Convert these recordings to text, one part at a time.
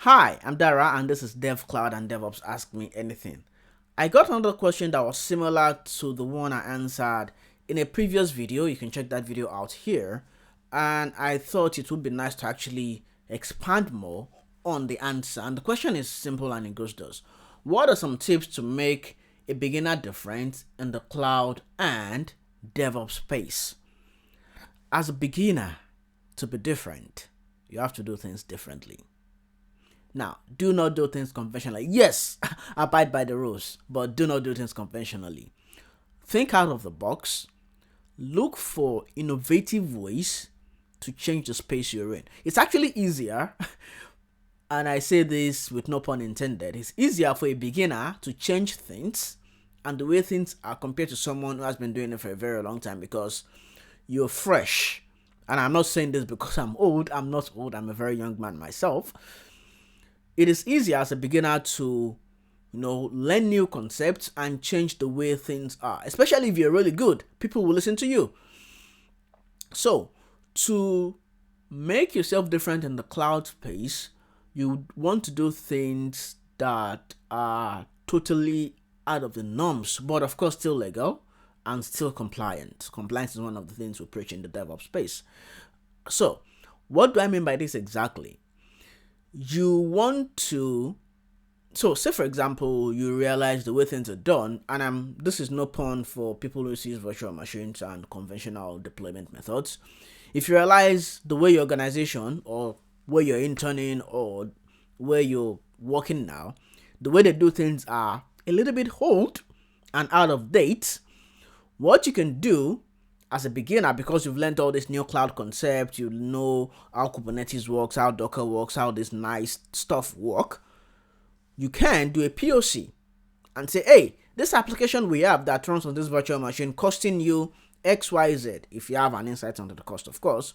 Hi, I'm Dara and this is Dev Cloud and DevOps Ask Me Anything. I got another question that was similar to the one I answered in a previous video. You can check that video out here. And I thought it would be nice to actually expand more on the answer. And the question is simple and it goes thus. What are some tips to make a beginner different in the cloud and DevOps space? As a beginner, to be different, you have to do things differently. Now, do not do things conventionally. Yes, abide by the rules, but do not do things conventionally. Think out of the box. Look for innovative ways to change the space you're in. It's actually easier, and I say this with no pun intended, it's easier for a beginner to change things and the way things are compared to someone who has been doing it for a very long time because you're fresh. And I'm not saying this because I'm old. I'm not old. I'm a very young man myself. It is easier as a beginner to, learn new concepts and change the way things are. Especially if you're really good, people will listen to you. So, to make yourself different in the cloud space, you want to do things that are totally out of the norms, but of course still legal and still compliant. Compliance is one of the things we preach in the DevOps space. So, what do I mean by this exactly? You want to, say for example, you realize the way things are done, and this is no pun for people who use virtual machines and conventional deployment methods. If you realize the way your organization or where you're interning or where you're working now, the way they do things are a little bit old and out of date, what you can do as a beginner, because you've learned all this new cloud concept, you know how Kubernetes works, how Docker works, how this nice stuff work, you can do a POC and say, hey, this application we have that runs on this virtual machine costing you XYZ, if you have an insight into the cost, of course,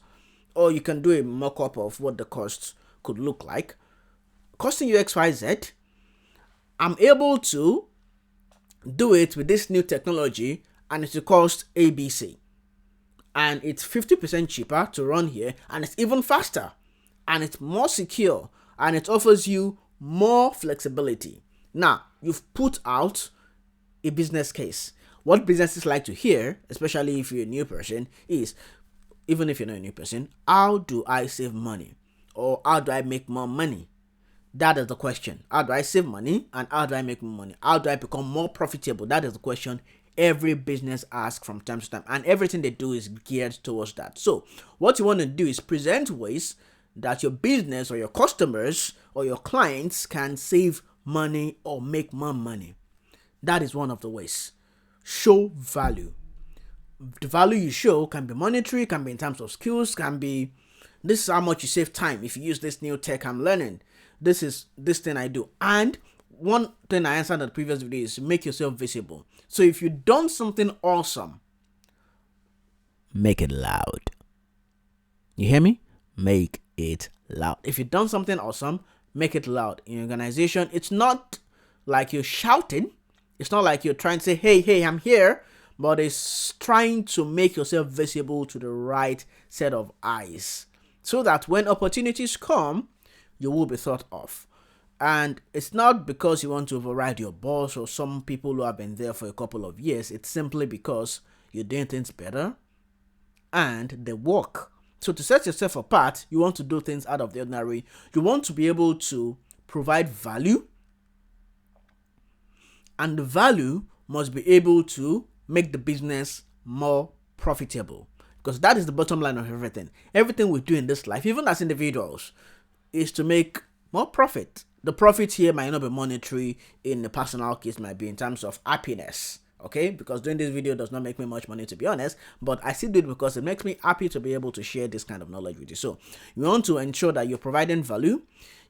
or you can do a mock-up of what the cost could look like, costing you XYZ, I'm able to do it with this new technology and it will cost ABC. And it's 50% cheaper to run here, and it's even faster, and it's more secure, and it offers you more flexibility. Now, you've put out a business case. What businesses like to hear, especially if you're a new person, is, even if you're not a new person, how do I save money? Or how do I make more money? That is the question. How do I save money, and how do I make more money? How do I become more profitable? That is the question every business asks from time to time, and everything they do is geared towards that. So what you want to do is present ways that your business or your customers or your clients can save money or make more money. That is one of the ways. Show value. The value you show can be monetary, can be in terms of skills, can be, this is how much you save time if you use this new tech I'm learning. This is this thing I do. And one thing I answered in the previous video is make yourself visible. So if you've done something awesome, make it loud. You hear me? Make it loud. If you've done something awesome, make it loud. In your organization, it's not like you're shouting. It's not like you're trying to say, hey, I'm here. But it's trying to make yourself visible to the right set of eyes, so that when opportunities come, you will be thought of. And it's not because you want to override your boss or some people who have been there for a couple of years. It's simply because you're doing things better and they work. So to set yourself apart, you want to do things out of the ordinary. You want to be able to provide value, and the value must be able to make the business more profitable, because that is the bottom line of everything. Everything we do in this life, even as individuals, is to make more profit. The profit here might not be monetary. In the personal case, might be in terms of happiness. Okay, because doing this video does not make me much money, to be honest, but I still do it because it makes me happy to be able to share this kind of knowledge with you. So you want to ensure that you're providing value,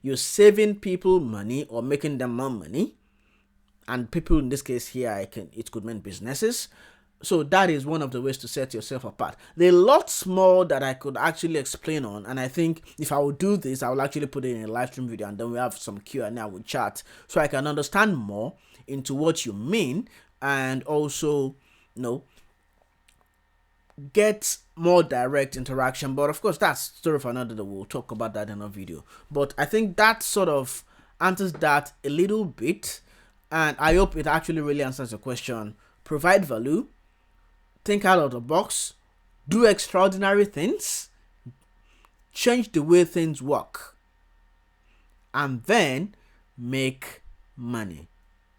you're saving people money or making them more money, and people in this case here, it could mean businesses. So that is one of the ways to set yourself apart. There are lots more that I could actually explain on, and I think if I would do this, I will actually put it in a live stream video, and then we have some Q&A with chat, so I can understand more into what you mean, and also, get more direct interaction. But of course, that's story for another day. We'll talk about that in a video. But I think that sort of answers that a little bit, and I hope it actually really answers the question. Provide value, think out of the box, do extraordinary things, change the way things work, and then make money.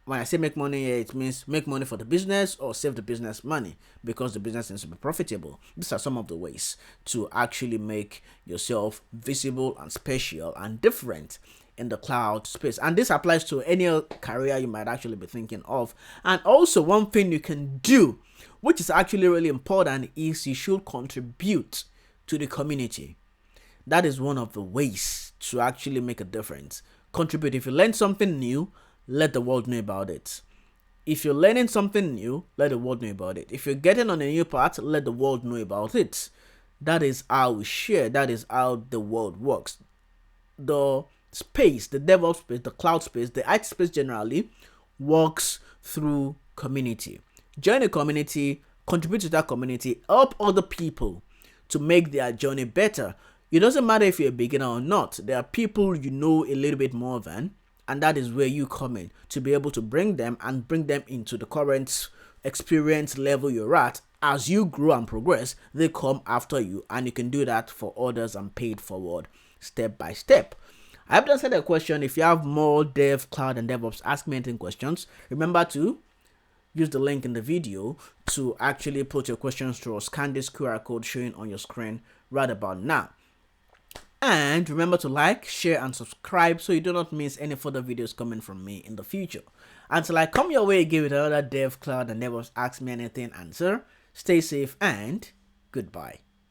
When I say make money, it means make money for the business or save the business money, because the business needs to be profitable. These are some of the ways to actually make yourself visible and special and different in the cloud space. And this applies to any career you might actually be thinking of. And also, one thing you can do, which is actually really important, is you should contribute to the community. That is one of the ways to actually make a difference. Contribute. If you learn something new, let the world know about it. If you're learning something new, let the world know about it. If you're getting on a new path, let the world know about it. That is how we share. That is how the world works. The space, the DevOps space, the cloud space, the IT space generally works through community. Join a community, contribute to that community, help other people to make their journey better. It doesn't matter if you're a beginner or not. There are people you know a little bit more than, and that is where you come in to be able to bring them into the current experience level you're at. As you grow and progress, they come after you, and you can do that for others and pay it forward step by step. I hope that answered the question. If you have more dev, cloud, and DevOps Ask Me Anything questions, remember to use the link in the video to actually put your questions through, or scan this QR code showing on your screen right about now. And remember to like, share, and subscribe so you do not miss any further videos coming from me in the future. Until I come your way again with another Dev, Cloud, and DevOps Ask Me Anything answer, stay safe and goodbye.